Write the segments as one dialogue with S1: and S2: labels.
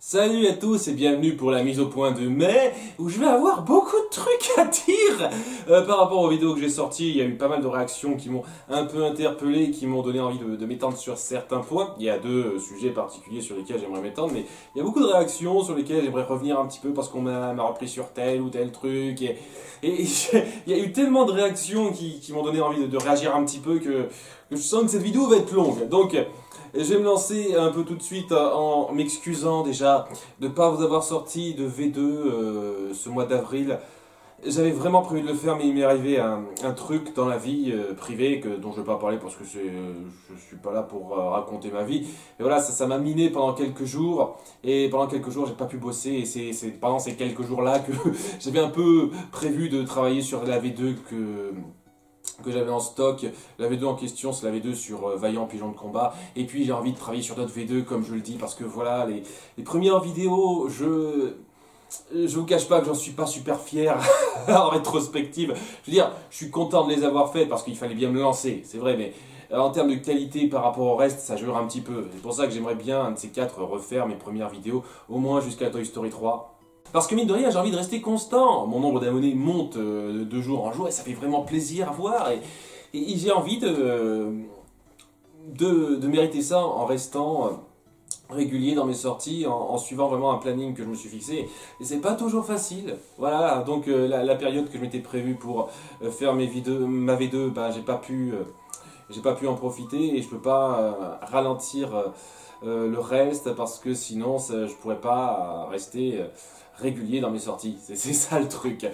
S1: Salut à tous et bienvenue pour la mise au point de mai où je vais avoir beaucoup de trucs à dire par rapport aux vidéos que j'ai sorties. Il y a eu pas mal de réactions qui m'ont un peu interpellé, qui m'ont donné envie de m'étendre sur certains points. Il y a deux sujets particuliers sur lesquels j'aimerais m'étendre, mais il y a beaucoup de réactions sur lesquelles j'aimerais revenir un petit peu parce qu'on m'a repris sur tel ou tel truc. Et il y a eu tellement de réactions qui m'ont donné envie de réagir un petit peu que je sens que cette vidéo va être longue. Donc je vais me lancer un peu tout de suite en m'excusant déjà de ne pas vous avoir sorti de V2 ce mois d'avril. J'avais vraiment prévu de le faire, mais il m'est arrivé un truc dans la vie privée dont je ne vais pas parler parce que je suis pas là pour raconter ma vie. Et voilà, ça m'a miné pendant quelques jours. Et pendant quelques jours, j'ai pas pu bosser. Et c'est pendant ces quelques jours-là que j'avais un peu prévu de travailler sur la V2 que j'avais en stock. La V2 en question, c'est la V2 sur Vaillant Pigeon de Combat. Et puis j'ai envie de travailler sur d'autres V2 comme je le dis, parce que voilà, les premières vidéos, je vous cache pas que j'en suis pas super fier en rétrospective. Je veux dire, je suis content de les avoir faites parce qu'il fallait bien me lancer, c'est vrai, mais en termes de qualité par rapport au reste, ça jure un petit peu. C'est pour ça que j'aimerais bien, un de ces quatre, refaire mes premières vidéos, au moins jusqu'à Toy Story 3. Parce que mine de rien, j'ai envie de rester constant. Mon nombre d'abonnés monte de jour en jour et ça fait vraiment plaisir à voir. Et j'ai envie de mériter ça en restant régulier dans mes sorties, en suivant vraiment un planning que je me suis fixé. Et c'est pas toujours facile. Voilà, donc la période que je m'étais prévue pour faire ma V2, bah, j'ai pas pu en profiter et je peux pas ralentir le reste parce que sinon je pourrais pas rester régulier dans mes sorties. C'est ça le truc.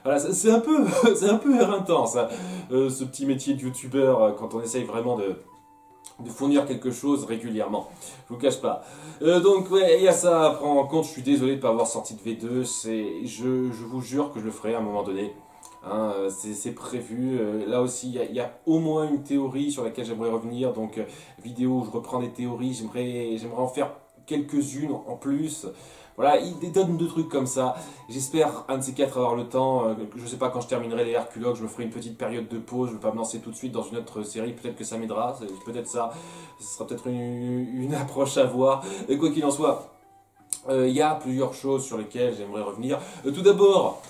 S1: Voilà, c'est un peu éreintant ça, ce petit métier de youtubeur quand on essaye vraiment de fournir quelque chose régulièrement. Je vous cache pas. Donc ouais, il y a ça à prendre en compte. Je suis désolé de ne pas avoir sorti de V2. Je vous jure que je le ferai à un moment donné. Hein, c'est prévu. Là aussi, il y a au moins une théorie sur laquelle j'aimerais revenir. Donc vidéo où je reprends des théories. J'aimerais en faire quelques-unes en plus. Voilà, il détonne deux trucs comme ça. J'espère, un de ces quatre, avoir le temps. Je sais pas quand je terminerai les Herculogues, je me ferai une petite période de pause. Je ne vais pas me lancer tout de suite dans une autre série. Peut-être que ça m'aidera. Peut-être ça. Ce sera peut-être une approche à voir. Et quoi qu'il en soit, il y a plusieurs choses sur lesquelles j'aimerais revenir. Tout d'abord,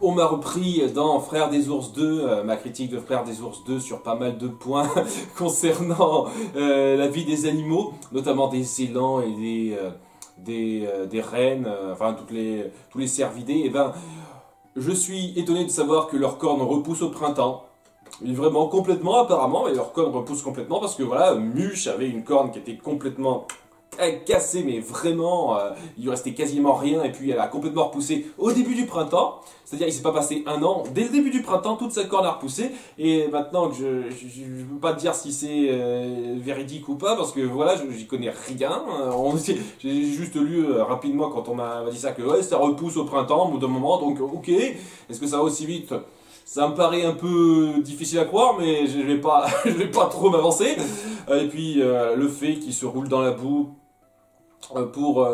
S1: on m'a repris dans Frères des Ours 2, ma critique de Frères des Ours 2 sur pas mal de points concernant la vie des animaux, notamment des élans et des rennes, enfin tous les cervidés. Et ben, je suis étonné de savoir que leurs cornes repoussent au printemps. Et vraiment complètement apparemment, et leurs cornes repoussent complètement parce que voilà, Muche avait une corne qui était complètement cassée, mais vraiment, il lui restait quasiment rien, et puis elle a complètement repoussé au début du printemps, c'est-à-dire il s'est pas passé un an, dès le début du printemps, toute sa corne a repoussé, et maintenant que je ne peux pas te dire si c'est véridique ou pas, parce que voilà, j'y connais rien, j'ai juste lu rapidement quand on m'a dit ça, que ouais, ça repousse au printemps, au bout d'un moment, donc ok, est-ce que ça va aussi vite ? Ça me paraît un peu difficile à croire, mais je vais pas trop m'avancer. Et puis le fait qu'il se roule dans la boue pour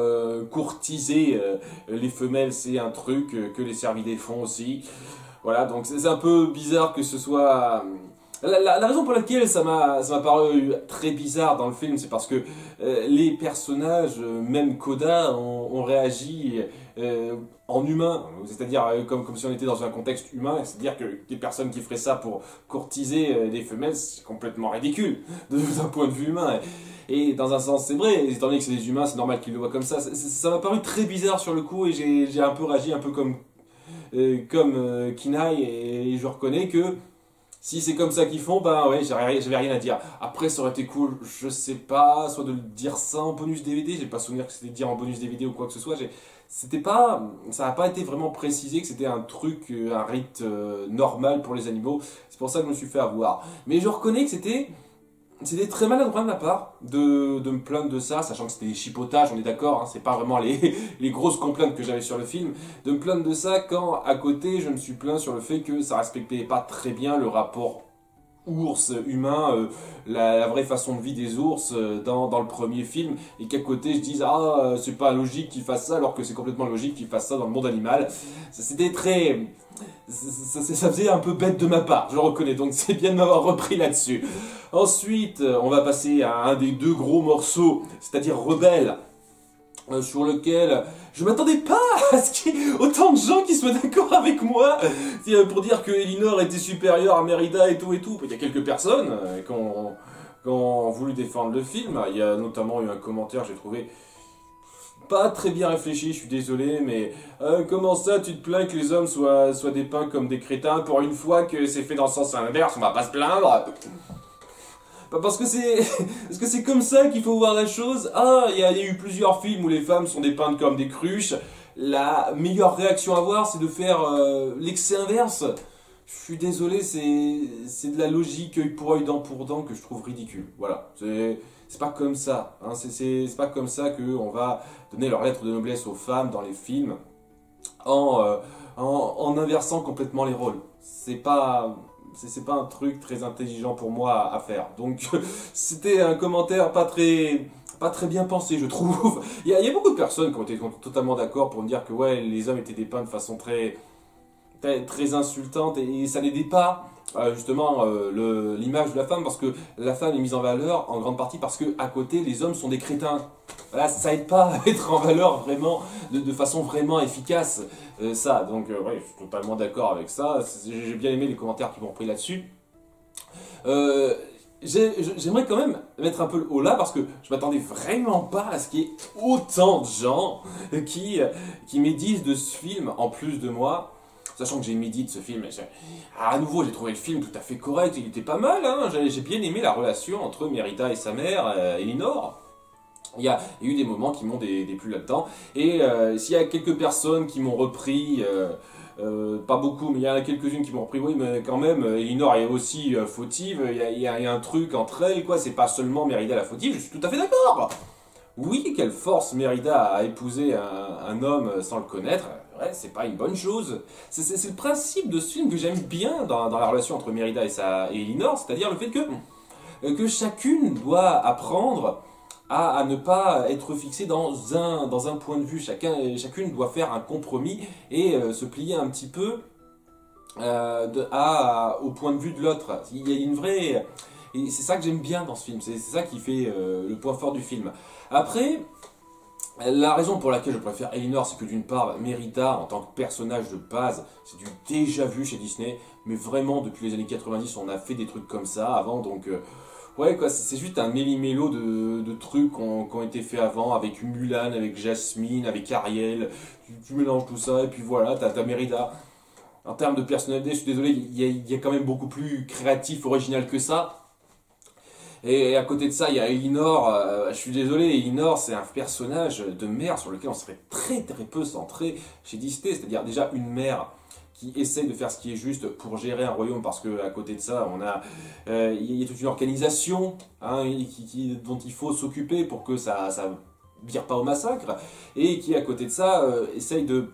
S1: courtiser les femelles, c'est un truc que les cervidés font aussi. Voilà, donc c'est un peu bizarre que ce soit... La raison pour laquelle ça m'a paru très bizarre dans le film, c'est parce que les personnages, même Koda, ont réagi en humain, c'est-à-dire comme si on était dans un contexte humain, c'est-à-dire que des personnes qui feraient ça pour courtiser des femelles, c'est complètement ridicule d'un point de vue humain. Et dans un sens, c'est vrai, étant donné que c'est des humains, c'est normal qu'ils le voient comme ça. Ça m'a paru très bizarre sur le coup et j'ai un peu réagi un peu comme Kinaï, et je reconnais que si c'est comme ça qu'ils font, ben ouais, j'avais rien à dire. Après, ça aurait été cool, je sais pas, soit de le dire ça en bonus DVD, j'ai pas souvenir que c'était dire en bonus DVD ou quoi que ce soit. Ça n'a pas été vraiment précisé que c'était un truc, un rite normal pour les animaux. C'est pour ça que je me suis fait avoir. Mais je reconnais que c'était très maladroit de ma part de me plaindre de ça, sachant que c'était des chipotages, on est d'accord, hein, c'est pas vraiment les grosses complaintes que j'avais sur le film, de me plaindre de ça quand à côté je me suis plaint sur le fait que ça respectait pas très bien le rapport ours-humain, la vraie façon de vie des ours dans le premier film, et qu'à côté je dise ah c'est pas logique qu'ils fassent ça alors que c'est complètement logique qu'ils fassent ça dans le monde animal. C'était très... Ça faisait un peu bête de ma part, je le reconnais, donc c'est bien de m'avoir repris là-dessus. Ensuite, on va passer à un des deux gros morceaux, c'est-à-dire Rebelle. sur lequel je m'attendais pas à ce qu'il y ait autant de gens qui soient d'accord avec moi pour dire que Elinor était supérieure à Mérida et tout et tout. Il y a quelques personnes qui ont voulu défendre le film. Il y a notamment eu un commentaire, j'ai trouvé pas très bien réfléchi, je suis désolé, mais comment ça tu te plains que les hommes soient dépeints comme des crétins pour une fois que c'est fait dans le sens inverse, on va pas se plaindre. Parce que c'est comme ça qu'il faut voir la chose. Ah, il y a eu plusieurs films où les femmes sont dépeintes comme des cruches. La meilleure réaction à avoir, c'est de faire l'excès inverse. Je suis désolé, c'est de la logique œil pour œil, dent pour dent que je trouve ridicule. Voilà, c'est pas comme ça. Hein. C'est pas comme ça qu'on va donner leur lettre de noblesse aux femmes dans les films en inversant complètement les rôles. C'est pas un truc très intelligent pour moi à faire. Donc c'était un commentaire pas très bien pensé, je trouve. Il y a beaucoup de personnes qui ont été totalement d'accord pour me dire que ouais, les hommes étaient dépeints de façon très insultante et ça n'aidait pas justement l'image de la femme, parce que la femme est mise en valeur en grande partie parce que à côté les hommes sont des crétins. Voilà, ça aide pas à être en valeur vraiment de façon vraiment efficace, ça. Donc ouais, je suis totalement d'accord avec ça. J'ai bien aimé les commentaires qui m'ont pris là-dessus. J'aimerais quand même mettre un peu le haut là parce que je m'attendais vraiment pas à ce qu'il y ait autant de gens qui médisent de ce film en plus de moi. Sachant que j'ai médité ce film, à nouveau j'ai trouvé le film tout à fait correct, il était pas mal, hein. J'ai bien aimé la relation entre Mérida et sa mère, Elinor. Il y a eu des moments qui m'ont déplu là-dedans, et s'il y a quelques personnes qui m'ont repris, pas beaucoup, mais il y en a quelques-unes qui m'ont repris, oui mais quand même, Elinor est aussi fautive, il y a un truc entre elles, quoi, c'est pas seulement Mérida la fautive, je suis tout à fait d'accord. Oui, qu'elle force Mérida à épouser un homme sans le connaître, ouais, c'est pas une bonne chose. C'est le principe de ce film que j'aime bien dans la relation entre Mérida et Elinor, c'est-à-dire le fait que chacune doit apprendre à ne pas être fixée dans un point de vue. Chacune doit faire un compromis et se plier un petit peu au point de vue de l'autre. Il y a une vraie... Et c'est ça que j'aime bien dans ce film, c'est ça qui fait le point fort du film. Après, la raison pour laquelle je préfère Elinor, c'est que d'une part, Mérida, en tant que personnage de base, c'est du déjà vu chez Disney, mais vraiment, depuis les années 90, on a fait des trucs comme ça avant, donc... ouais, quoi, c'est juste un méli-mélo de trucs qui ont été faits avant, avec Mulan, avec Jasmine, avec Ariel, tu mélanges tout ça, et puis voilà, t'as Mérida. En termes de personnalité, je suis désolé, il y a quand même beaucoup plus créatif, original que ça. Et à côté de ça, il y a Elinor, je suis désolé, Elinor c'est un personnage de mère sur lequel on serait très peu centré chez Disney, c'est-à-dire déjà une mère qui essaye de faire ce qui est juste pour gérer un royaume, parce que à côté de ça, il y a toute une organisation hein, dont il faut s'occuper pour que ça vire pas au massacre, et qui à côté de ça essaye de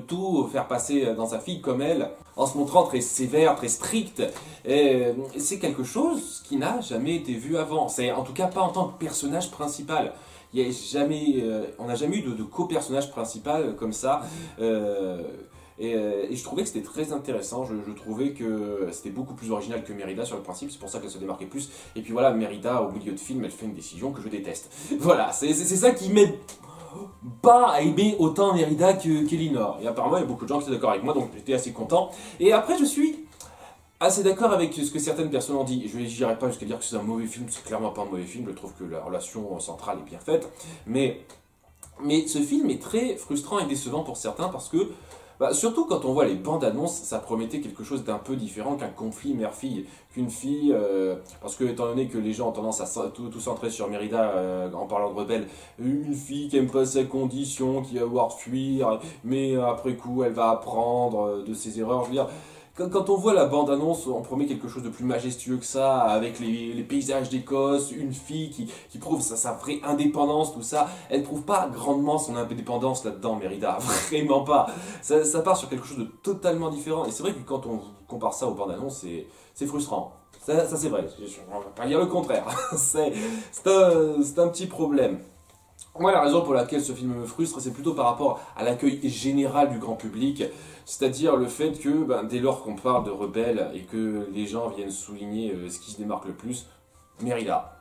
S1: tout faire passer dans sa fille comme elle, en se montrant très sévère, très stricte. Et c'est quelque chose qui n'a jamais été vu avant. C'est en tout cas pas en tant que personnage principal. Il y a jamais, on n'a jamais eu de co-personnage principal comme ça. Et je trouvais que c'était très intéressant, je trouvais que c'était beaucoup plus original que Mérida sur le principe, c'est pour ça qu'elle se démarquait plus. Et puis voilà, Mérida, au milieu de film, elle fait une décision que je déteste. Voilà, c'est ça qui m'aide pas à aimer autant Mérida qu'Elinor. Et apparemment, il y a beaucoup de gens qui sont d'accord avec moi, donc j'étais assez content. Et après, je suis assez d'accord avec ce que certaines personnes ont dit. Je n'irai pas jusqu'à dire que c'est un mauvais film, c'est clairement pas un mauvais film, je trouve que la relation centrale est bien faite. Mais ce film est très frustrant et décevant pour certains parce que surtout quand on voit les bandes annonces, ça promettait quelque chose d'un peu différent qu'un conflit mère-fille. Qu'une fille, parce que étant donné que les gens ont tendance à tout centrer sur Mérida en parlant de rebelle, une fille qui aime pas sa condition, qui va devoir fuir, mais après coup elle va apprendre de ses erreurs. Je veux dire, quand on voit la bande-annonce, on promet quelque chose de plus majestueux que ça, avec les paysages d'Écosse, une fille qui prouve sa vraie indépendance, tout ça. Elle ne prouve pas grandement son indépendance là-dedans, Mérida, vraiment pas. Ça part sur quelque chose de totalement différent. Et c'est vrai que quand on compare ça aux bandes-annonces, c'est frustrant. Ça c'est vrai, je ne vais pas dire le contraire. C'est un petit problème. Moi, la raison pour laquelle ce film me frustre, c'est plutôt par rapport à l'accueil général du grand public, c'est-à-dire le fait que dès lors qu'on parle de rebelles et que les gens viennent souligner ce qui se démarque le plus, Mérida.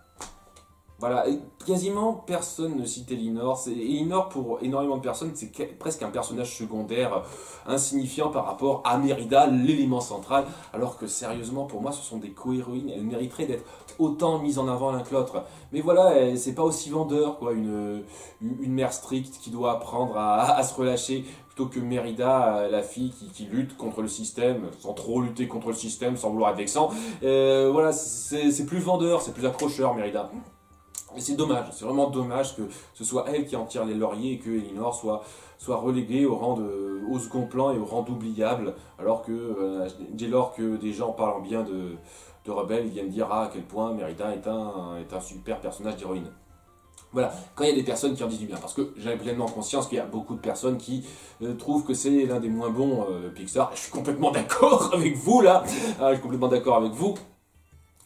S1: Voilà, et quasiment personne ne cite Elinor. Elinor, pour énormément de personnes, c'est presque un personnage secondaire, insignifiant par rapport à Mérida, l'élément central. Alors que sérieusement, pour moi, ce sont des co-héroïnes. Elles mériteraient d'être autant mises en avant l'un que l'autre. Mais voilà, c'est pas aussi vendeur, quoi. Une mère stricte qui doit apprendre à se relâcher. Plutôt que Mérida, la fille qui lutte contre le système, sans trop lutter contre le système, sans vouloir être vexant. Voilà, c'est plus vendeur, c'est plus accrocheur, Mérida. Et c'est dommage, c'est vraiment dommage que ce soit elle qui en tire les lauriers et que Elinor soit reléguée au second plan et au rang d'oubliable, alors que dès lors que des gens parlant bien de Rebelle, ils viennent dire à quel point Mérida est un super personnage d'héroïne. Voilà, quand il y a des personnes qui en disent du bien, parce que j'ai pleinement conscience qu'il y a beaucoup de personnes qui trouvent que c'est l'un des moins bons Pixar, je suis complètement d'accord avec vous là, je suis complètement d'accord avec vous.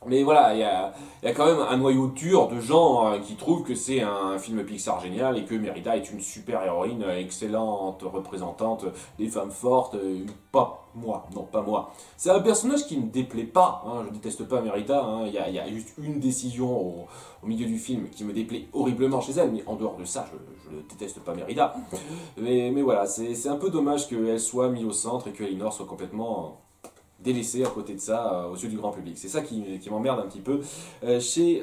S1: Mais voilà, il y a quand même un noyau dur de gens qui trouvent que c'est un film Pixar génial et que Mérida est une super héroïne, excellente représentante des femmes fortes. Pas moi, non, pas moi. C'est un personnage qui ne déplaît pas, hein, je déteste pas Mérida, hein, il y a juste une décision au milieu du film qui me déplaît horriblement chez elle, mais en dehors de ça, je ne déteste pas Mérida. Mais voilà, c'est un peu dommage qu'elle soit mise au centre et que Elinor soit complètement délaissé à côté de ça aux yeux du grand public. C'est ça qui m'emmerde un petit peu chez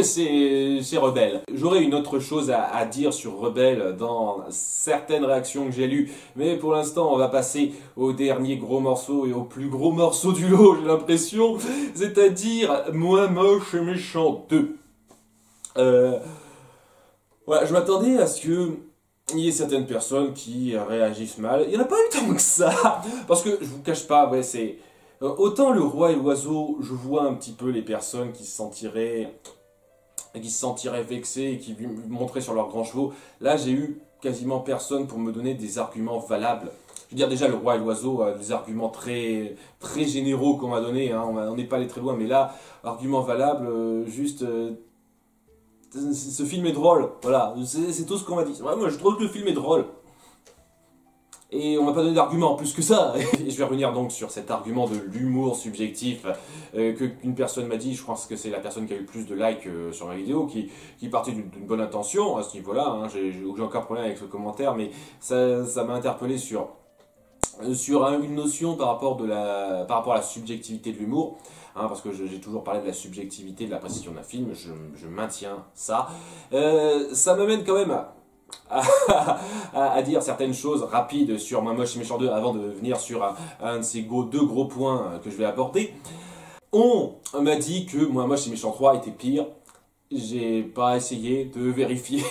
S1: chez Rebelle. J'aurais une autre chose à dire sur Rebelle dans certaines réactions que j'ai lues, mais pour l'instant on va passer au dernier gros morceau et au plus gros morceau du lot, j'ai l'impression, c'est-à-dire Moi Moche et Méchant 2. Voilà, je m'attendais à ce que il y a certaines personnes qui réagissent mal. Il n'y en a pas eu tant que ça. Parce que, je vous cache pas, ouais, c'est... autant le roi et l'oiseau, je vois un petit peu les personnes qui se sentiraient vexées et qui lui montraient sur leurs grands chevaux. Là, j'ai eu quasiment personne pour me donner des arguments valables. Je veux dire, déjà, le roi et l'oiseau a des arguments très, très généraux qu'on m'a donné. Hein. On n'est pas allé très loin, mais là, arguments valables, juste... ce film est drôle, voilà, c'est tout ce qu'on m'a dit. Ouais, moi je trouve que le film est drôle. Et on m'a pas donné d'argument plus que ça. Et je vais revenir donc sur cet argument de l'humour subjectif qu'une personne m'a dit. Je pense que c'est la personne qui a eu le plus de likes sur ma vidéo, qui partait d'une bonne intention à ce niveau-là. Hein. J'ai encore problème avec ce commentaire, mais ça m'a interpellé sur une notion par rapport à la subjectivité de l'humour. Hein, parce que j'ai toujours parlé de la subjectivité de la précision d'un film, je maintiens ça. Ça m'amène quand même à dire certaines choses rapides sur Moi Moche et Méchant 2 avant de venir sur un de ces deux gros points que je vais aborder. On m'a dit que Moi Moche et Méchant 3 était pire. J'ai pas essayé de vérifier.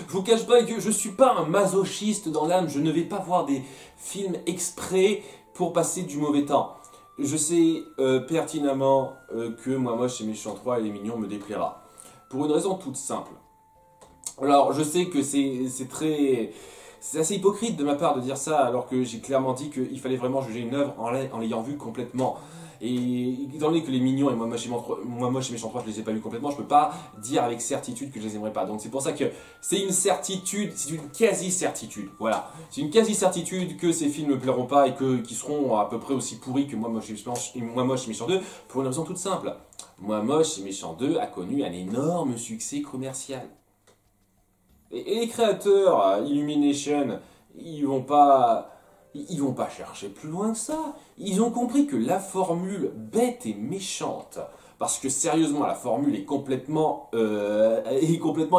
S1: Je vous cache pas que je suis pas un masochiste dans l'âme. Je ne vais pas voir des films exprès pour passer du mauvais temps. Je sais pertinemment que Moi Moche et Méchant 3 et Les Mignons me déplaira. Pour une raison toute simple. Alors, je sais que c'est assez hypocrite de ma part de dire ça, alors que j'ai clairement dit qu'il fallait vraiment juger une œuvre en l'ayant vue complètement. Et étant donné que Les Mignons et Moi Moche et Méchant 3, je les ai pas vus complètement, je peux pas dire avec certitude que je les aimerais pas. Donc c'est pour ça que c'est une certitude, c'est une quasi-certitude, voilà. C'est une quasi-certitude que ces films ne me plairont pas et qui seront à peu près aussi pourris que Moi Moche et Méchant 2, pour une raison toute simple. Moi Moche et Méchant 2 a connu un énorme succès commercial. Et les créateurs, Illumination, ils vont pas chercher plus loin que ça. Ils ont compris que la formule bête et méchante, parce que sérieusement la formule est complètement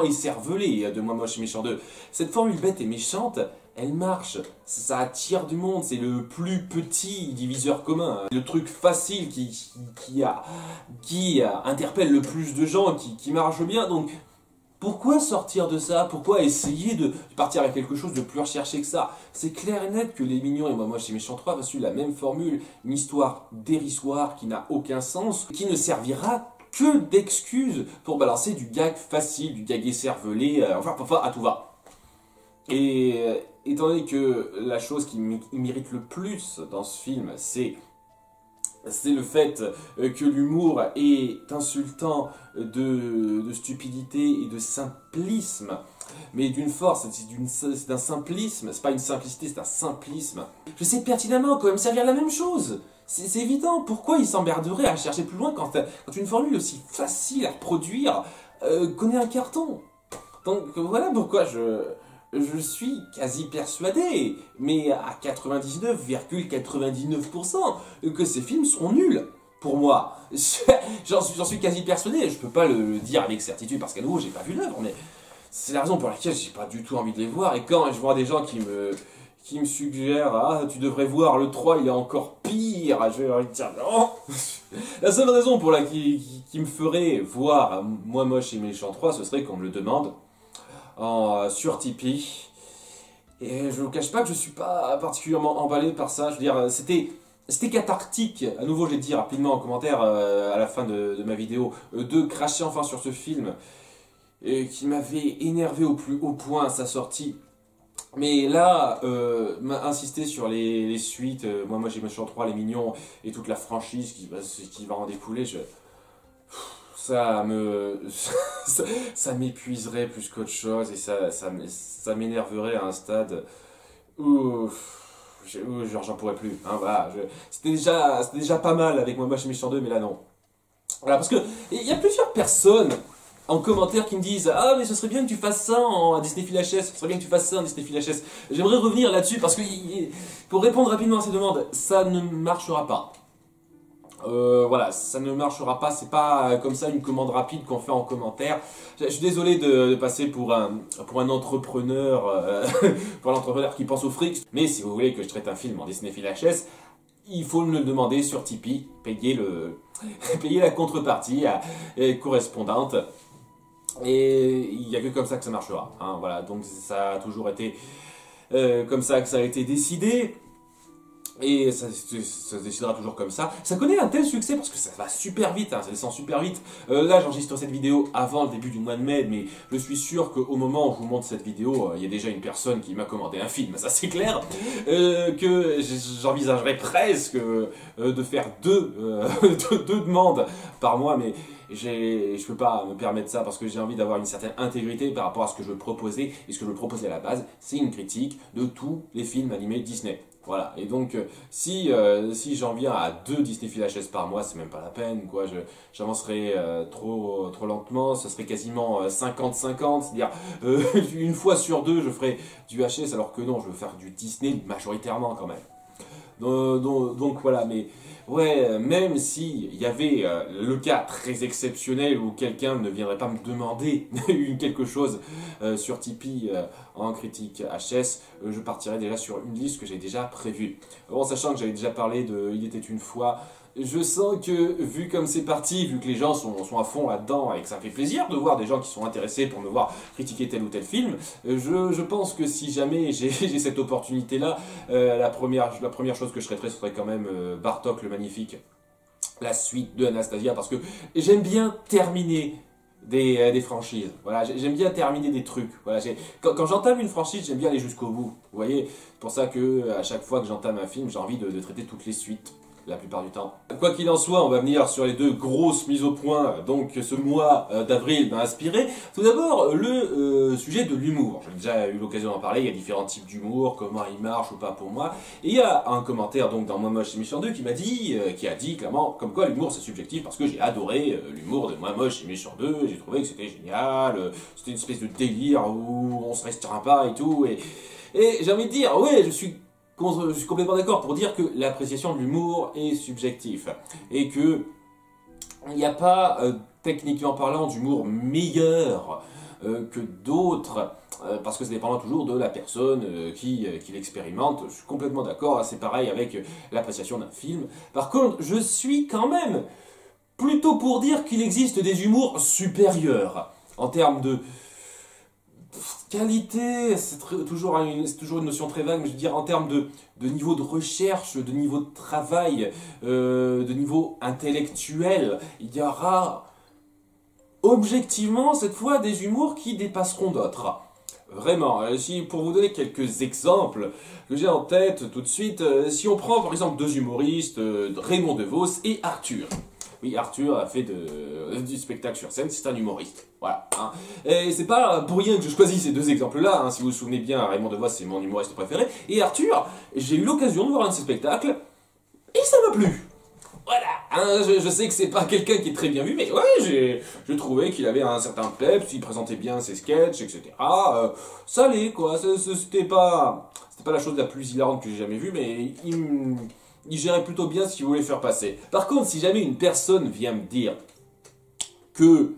S1: écervelée de Moi Moche et Méchant 2. Cette formule bête et méchante, elle marche, ça attire du monde, c'est le plus petit diviseur commun, le truc facile qui interpelle le plus de gens, qui marche bien, donc... Pourquoi sortir de ça? Pourquoi essayer de partir avec quelque chose de plus recherché que ça? C'est clair et net que Les Mignons et Moi Moche et Méchant 3 va suivre la même formule, une histoire dérisoire qui n'a aucun sens, qui ne servira que d'excuse pour balancer du gag facile, du gag écervelé, enfin à tout va. Et étant donné que la chose qui m'irrite le plus dans ce film, c'est le fait que l'humour est insultant de stupidité et de simplisme, mais d'une force, c'est un simplisme, c'est pas une simplicité, c'est un simplisme. Je sais pertinemment quand même servir la même chose. C'est évident, pourquoi ils s'emmerderaient à chercher plus loin quand une formule aussi facile à produire connaît un carton. Donc voilà pourquoi je suis quasi persuadé, mais à 99,99%, que ces films seront nuls. Pour moi, j'en suis quasi persuadé. Je peux pas le dire avec certitude parce qu'à nouveau, j'ai pas vu l'œuvre, mais c'est la raison pour laquelle j'ai pas du tout envie de les voir. Et quand je vois des gens qui me suggèrent, ah, tu devrais voir le 3, il est encore pire, je vais leur dire non. La seule raison pour laquelle qui me ferait voir Moi Moche et Méchant 3, ce serait qu'on me le demande sur Tipeee. Et je vous cache pas que je suis pas particulièrement emballé par ça. Je veux dire, c'était cathartique. À nouveau, je l'ai dit rapidement en commentaire à la fin de ma vidéo, de cracher enfin sur ce film qui m'avait énervé au plus haut point à sa sortie. Mais là, m'a insisté sur les suites, moi j'ai Méchant 3, Les Mignons et toute la franchise qui va en découler. Ça ça m'épuiserait plus qu'autre chose et ça m'énerverait à un stade où genre j'en pourrais plus. Hein, voilà, c'était déjà pas mal avec Moi Moche et Méchant 2, mais là non. Voilà, parce que il y a plusieurs personnes en commentaire qui me disent ah mais ce serait bien que tu fasses ça en Disney VHS, ce serait bien que tu fasses ça en Disney VHS. J'aimerais revenir là-dessus parce que pour répondre rapidement à ces demandes, ça ne marchera pas. Voilà, ça ne marchera pas, c'est pas comme ça une commande rapide qu'on fait en commentaire. Je suis désolé de passer pour un entrepreneur, pour un entrepreneur qui pense au fric, mais si vous voulez que je traite un film en Disney VHS, il faut me le demander sur Tipeee, payer la contrepartie correspondante. Et il n'y a que comme ça que ça marchera. Hein, voilà, donc ça a toujours été comme ça que ça a été décidé. Et ça se décidera toujours comme ça. Ça connaît un tel succès parce que ça va super vite, hein, ça descend super vite. Là, j'enregistre cette vidéo avant le début du mois de mai, mais je suis sûr qu'au moment où je vous montre cette vidéo, il y a déjà une personne qui m'a commandé un film, ça c'est clair. Que j'envisagerais presque de faire deux demandes par mois, mais je peux pas me permettre ça parce que j'ai envie d'avoir une certaine intégrité par rapport à ce que je proposais. Et ce que je proposais à la base, c'est une critique de tous les films animés Disney. Voilà, et donc si j'en viens à 2 Disney VHS par mois, c'est même pas la peine, quoi. J'avancerai trop lentement, ce serait quasiment 50-50, c'est-à-dire une fois sur 2 je ferai du VHS, alors que non, je veux faire du Disney majoritairement quand même. Donc voilà, mais ouais, même s'il y avait le cas très exceptionnel où quelqu'un ne viendrait pas me demander quelque chose sur Tipeee en critique HS, je partirais déjà sur une liste que j'ai déjà prévue. Bon, sachant que j'avais déjà parlé de Il était une fois, je sens que, vu comme c'est parti, vu que les gens sont à fond là-dedans et que ça fait plaisir de voir des gens qui sont intéressés pour me voir critiquer tel ou tel film, je pense que si jamais j'ai cette opportunité-là, la première chose que je traiterais, ce serait quand même Bartok le Magnifique, la suite de Anastasia, parce que j'aime bien terminer des franchises. Voilà, j'aime bien terminer des trucs. Voilà, quand j'entame une franchise, j'aime bien aller jusqu'au bout. Vous voyez, c'est pour ça que à chaque fois que j'entame un film, j'ai envie de traiter toutes les suites. La plupart du temps. Quoi qu'il en soit, on va venir sur les 2 grosses mises au point. Donc ce mois d'avril m'a inspiré. Tout d'abord, le sujet de l'humour. J'ai déjà eu l'occasion d'en parler. Il y a différents types d'humour, comment il marche ou pas pour moi. Et il y a un commentaire donc dans Moi Moche et Méchant 2 qui a dit clairement comme quoi l'humour c'est subjectif, parce que j'ai adoré l'humour de Moi Moche et Méchant 2. J'ai trouvé que c'était génial. C'était une espèce de délire où on se restreint pas et tout. Et j'ai envie de dire, ouais, je suis complètement d'accord pour dire que l'appréciation de l'humour est subjective et que il n'y a pas, techniquement parlant, d'humour meilleur que d'autres, parce que ça dépend toujours de la personne qui l'expérimente. Je suis complètement d'accord, c'est pareil avec l'appréciation d'un film. Par contre, je suis quand même plutôt pour dire qu'il existe des humours supérieurs en termes de qualité, c'est toujours une notion très vague, mais je veux dire en termes de niveau de recherche, de niveau de travail, de niveau intellectuel, il y aura objectivement cette fois des humours qui dépasseront d'autres. Vraiment, pour vous donner quelques exemples que j'ai en tête tout de suite, si on prend par exemple 2 humoristes, Raymond DeVos et Arthur. Oui, Arthur a fait du spectacle sur scène, c'est un humoriste. Voilà. Hein. Et c'est pas pour rien que je choisis ces 2 exemples-là. Hein. Si vous vous souvenez bien, Raymond DeVos, c'est mon humoriste préféré. Et Arthur, j'ai eu l'occasion de voir un de ses spectacles, et ça m'a plu. Voilà, hein, je sais que c'est pas quelqu'un qui est très bien vu, mais ouais, j'ai trouvé qu'il avait un certain peps, il présentait bien ses sketchs, etc. Ça allait, quoi, c'était pas la chose la plus hilarante que j'ai jamais vue, mais il gérait plutôt bien ce qu'il voulait faire passer. Par contre, si jamais une personne vient me dire que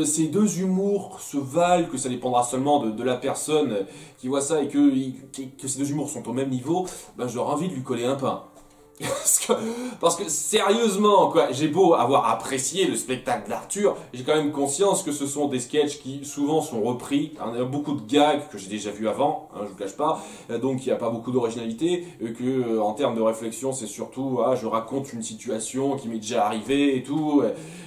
S1: ces deux humours se valent, que ça dépendra seulement de la personne qui voit ça et que ces deux humours sont au même niveau, ben j'aurais envie de lui coller un pain. Parce que sérieusement, quoi, j'ai beau avoir apprécié le spectacle d'Arthur, j'ai quand même conscience que ce sont des sketchs qui souvent sont repris. Il y a beaucoup de gags que j'ai déjà vus avant, hein, je vous cache pas, donc il n'y a pas beaucoup d'originalité, que en termes de réflexion c'est surtout je raconte une situation qui m'est déjà arrivée et tout,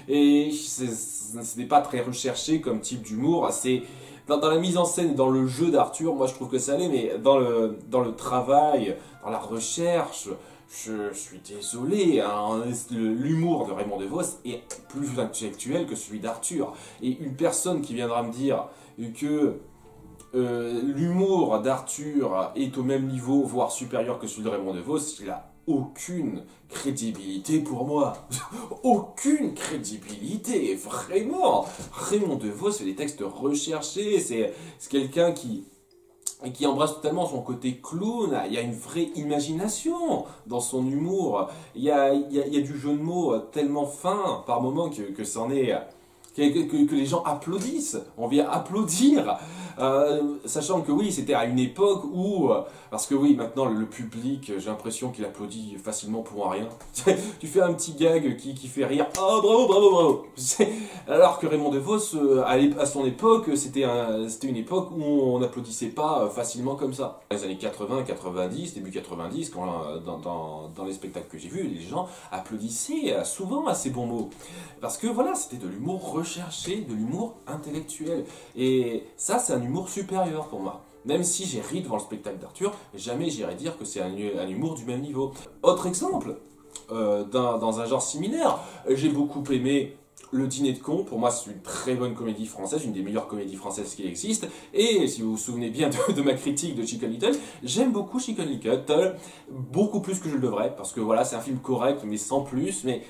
S1: et ce n'est pas très recherché comme type d'humour, c'est... Dans la mise en scène et dans le jeu d'Arthur, moi je trouve que ça allait, mais dans le travail, dans la recherche, je suis désolé, hein, l'humour de Raymond DeVos est plus intellectuel que celui d'Arthur. Et une personne qui viendra me dire que l'humour d'Arthur est au même niveau, voire supérieur que celui de Raymond DeVos, il a aucune crédibilité pour moi. Aucune crédibilité, vraiment. Raymond DeVos fait des textes recherchés, c'est quelqu'un qui embrasse totalement son côté clown. Il y a une vraie imagination dans son humour. Il y a du jeu de mots tellement fin par moment que c'en est... Que les gens applaudissent, on vient applaudir, sachant que oui, c'était à une époque où, parce que oui, maintenant le public, j'ai l'impression qu'il applaudit facilement pour un rien. Tu fais un petit gag qui fait rire, oh bravo, bravo, bravo. Alors que Raymond DeVos, à son époque, c'était une époque où on n'applaudissait pas facilement comme ça. Dans les années 80, 90, début 90, quand, dans les spectacles que j'ai vus, les gens applaudissaient souvent à ces bons mots. Parce que voilà, c'était de l'humour recherché, de l'humour intellectuel. Et ça, c'est un humour supérieur pour moi. Même si j'ai ri devant le spectacle d'Arthur, jamais j'irais dire que c'est un humour du même niveau. Autre exemple, dans un genre similaire, j'ai beaucoup aimé Le Dîner de Cons. Pour moi, c'est une très bonne comédie française, une des meilleures comédies françaises qui existent. Et si vous vous souvenez bien de ma critique de Chicken Little, j'aime beaucoup Chicken Little, beaucoup plus que je le devrais, parce que voilà, c'est un film correct, mais sans plus, mais...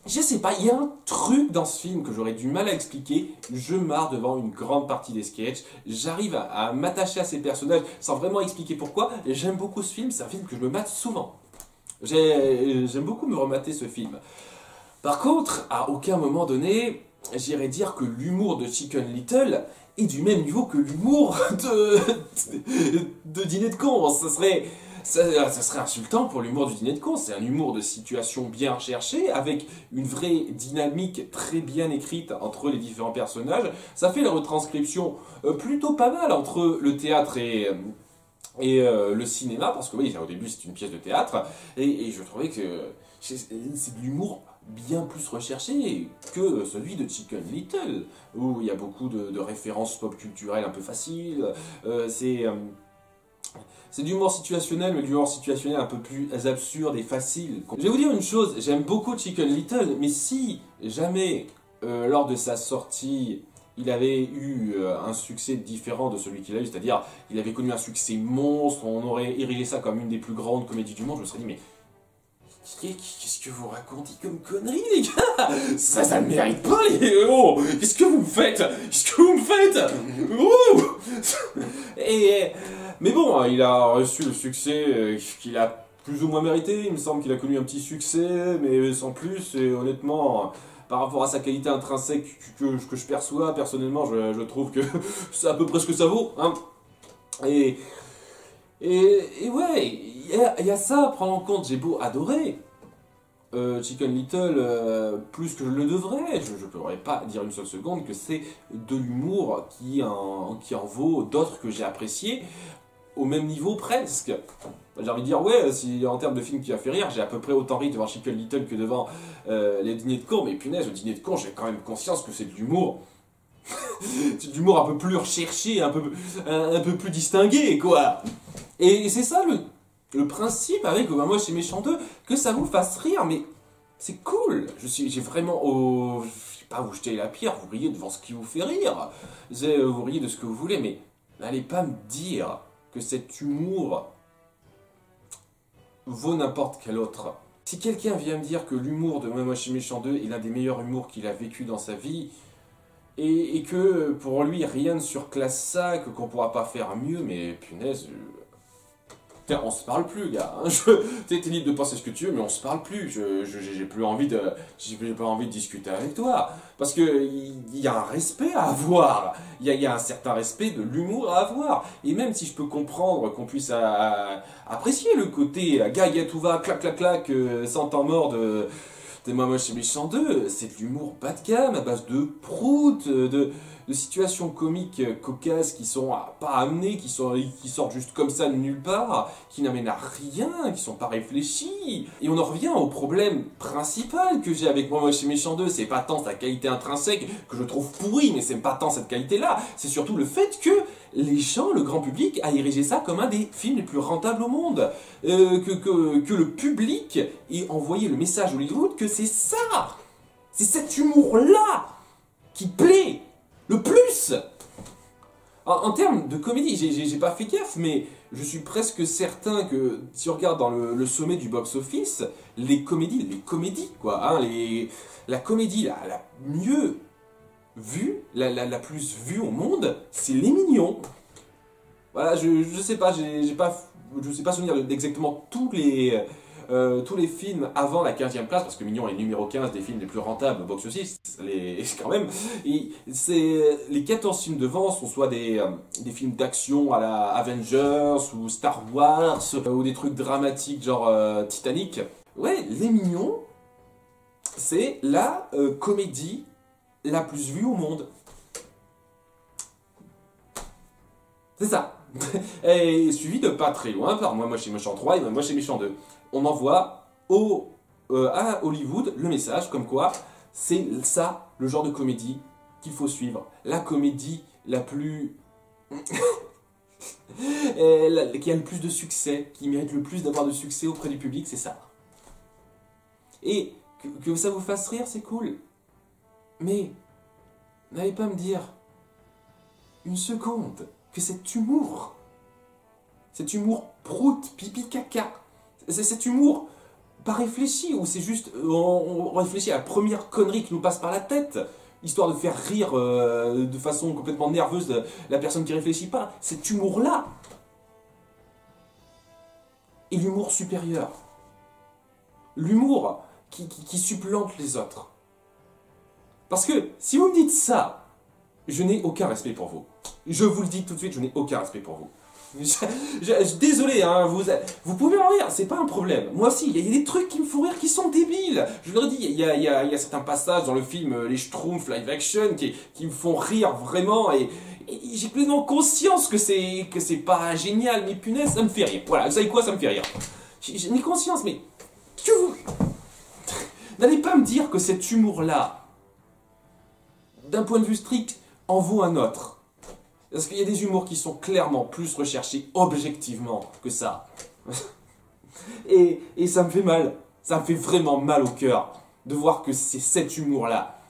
S1: Je sais pas, il y a un truc dans ce film que j'aurais du mal à expliquer. Je marre devant une grande partie des sketchs. J'arrive à m'attacher à ces personnages sans vraiment expliquer pourquoi. Et j'aime beaucoup ce film, c'est un film que je me mate souvent. J'aime beaucoup me remater ce film. Par contre, à aucun moment donné, j'irais dire que l'humour de Chicken Little est du même niveau que l'humour de Dîner de Cons. Ça serait insultant pour l'humour du Dîner de Cons. C'est un humour de situation bien recherché, avec une vraie dynamique très bien écrite entre les différents personnages. Ça fait la retranscription plutôt pas mal entre le théâtre et le cinéma, parce que oui, au début c'est une pièce de théâtre, et je trouvais que c'est de l'humour bien plus recherché que celui de Chicken Little, où il y a beaucoup de références pop culturelles un peu faciles. C'est de l'humour situationnel, mais de l'humour situationnel un peu plus absurde et facile. Je vais vous dire une chose, j'aime beaucoup Chicken Little, mais si jamais, lors de sa sortie, il avait eu un succès différent de celui qu'il a eu, c'est-à-dire il avait connu un succès monstre, on aurait érigé ça comme une des plus grandes comédies du monde, je me serais dit, mais qu'est-ce que vous racontez comme conneries, les gars? Ça ne mérite pas, les... Oh, qu'est-ce que vous me faites? Qu'est-ce que vous me faites? Oh. Mais bon, il a reçu le succès qu'il a plus ou moins mérité. Il me semble qu'il a connu un petit succès, mais sans plus. Et honnêtement, par rapport à sa qualité intrinsèque que je perçois, personnellement, je trouve que c'est à peu près ce que ça vaut. Hein. Et ouais, il y a ça à prendre en compte. J'ai beau adorer Chicken Little plus que je le devrais. Je ne pourrais pas dire une seule seconde que c'est de l'humour qui en vaut d'autres que j'ai appréciés au même niveau presque. J'ai envie de dire, ouais, si en termes de film qui a fait rire, j'ai à peu près autant ri devant Chicken Little que devant les dîners de cons, mais punaise, le dîner de cons, j'ai quand même conscience que c'est de l'humour. C'est de l'humour un peu plus recherché, un peu plus distingué, quoi. Et c'est ça le principe avec Moi chez Méchant 2, que ça vous fasse rire, mais c'est cool. J'ai vraiment... je sais pas, vous jetez la pierre, vous riez devant ce qui vous fait rire. Vous riez de ce que vous voulez, mais n'allez pas me dire que cet humour vaut n'importe quel autre. Si quelqu'un vient me dire que l'humour de Moi Moche et Méchant 2 est l'un des meilleurs humours qu'il a vécu dans sa vie, et que pour lui rien ne surclasse ça, qu'on pourra pas faire mieux, mais punaise, on se parle plus, gars. Hein. T'es libre de penser ce que tu veux, mais on se parle plus. J'ai plus envie de discuter avec toi. Parce que il y a un respect à avoir. Il y a un certain respect de l'humour à avoir. Et même si je peux comprendre qu'on puisse apprécier le côté gaga tout va, clac clac clac, sans temps mort de Moi Moche et Méchant 2, c'est de l'humour bas de gamme, à base de prout, de situations comiques cocasses qui sont pas amenées, qui sortent juste comme ça de nulle part, qui n'amènent à rien, qui sont pas réfléchies. Et on en revient au problème principal que j'ai avec Moi Moche et Méchant 2, c'est pas tant sa qualité intrinsèque que je trouve pourrie, mais c'est pas tant cette qualité-là, c'est surtout le fait que les gens, le grand public, a érigé ça comme un des films les plus rentables au monde. Que le public ait envoyé le message Hollywood que c'est ça, c'est cet humour-là qui plaît le plus. En termes de comédie, j'ai pas fait gaffe, mais je suis presque certain que si on regarde dans le sommet du box-office, les comédies quoi, hein, la comédie la mieux vue, la plus vue au monde, c'est Les Mignons. Voilà, je sais pas, je sais pas souvenir d'exactement tous les films avant la 15e place, parce que Mignon est numéro 15 des films les plus rentables au box-office, quand même. Et les 14 films devant sont soit des films d'action à la Avengers ou Star Wars, ou des trucs dramatiques genre Titanic. Ouais, Les Mignons, c'est la comédie la plus vue au monde. C'est ça. Et suivi de pas très loin par Moi Moche et Méchant 3 et Moi Moche et Méchant 2. On envoie à Hollywood le message comme quoi c'est ça le genre de comédie qu'il faut suivre. La comédie la plus... qui a le plus de succès, qui mérite le plus d'avoir de succès auprès du public, c'est ça. Et que ça vous fasse rire, c'est cool. Mais n'allez pas me dire une seconde que cet humour prout, pipi, caca, c'est cet humour pas réfléchi, ou c'est juste, on réfléchit à la première connerie qui nous passe par la tête, histoire de faire rire de façon complètement nerveuse la personne qui réfléchit pas, cet humour-là est l'humour supérieur. L'humour qui supplante les autres. Parce que si vous me dites ça, je n'ai aucun respect pour vous. Je vous le dis tout de suite, je n'ai aucun respect pour vous. Désolé, hein, vous pouvez en rire, c'est pas un problème. Moi aussi, il y a des trucs qui me font rire qui sont débiles. Je leur dis, il y a certains passages dans le film Les Schtroumpfs live action qui me font rire vraiment, et j'ai pleinement conscience que c'est pas génial, mais punaise, ça me fait rire. Voilà, vous savez quoi, ça me fait rire. J'en ai conscience, mais que vous... N'allez pas me dire que cet humour-là, d'un point de vue strict, en vaut un autre. Parce qu'il y a des humours qui sont clairement plus recherchés objectivement que ça. Et ça me fait mal. Ça me fait vraiment mal au cœur de voir que c'est cet humour-là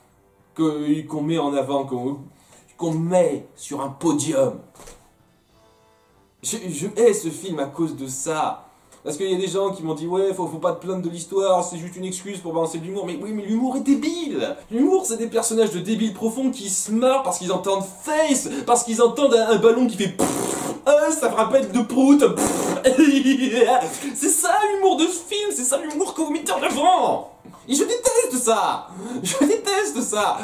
S1: qu'on met en avant, qu'on met sur un podium. Je hais ce film à cause de ça. Parce qu'il y a des gens qui m'ont dit « Ouais, faut pas te plaindre de l'histoire, c'est juste une excuse pour balancer de l'humour. » Mais oui, mais l'humour est débile. L'humour, c'est des personnages de débiles profonds qui se marrent parce qu'ils entendent « face », parce qu'ils entendent un ballon qui fait « ça me rappelle de prout ». C'est ça l'humour de ce film, c'est ça l'humour que vous mettez en avant. Et je déteste ça. Je déteste ça.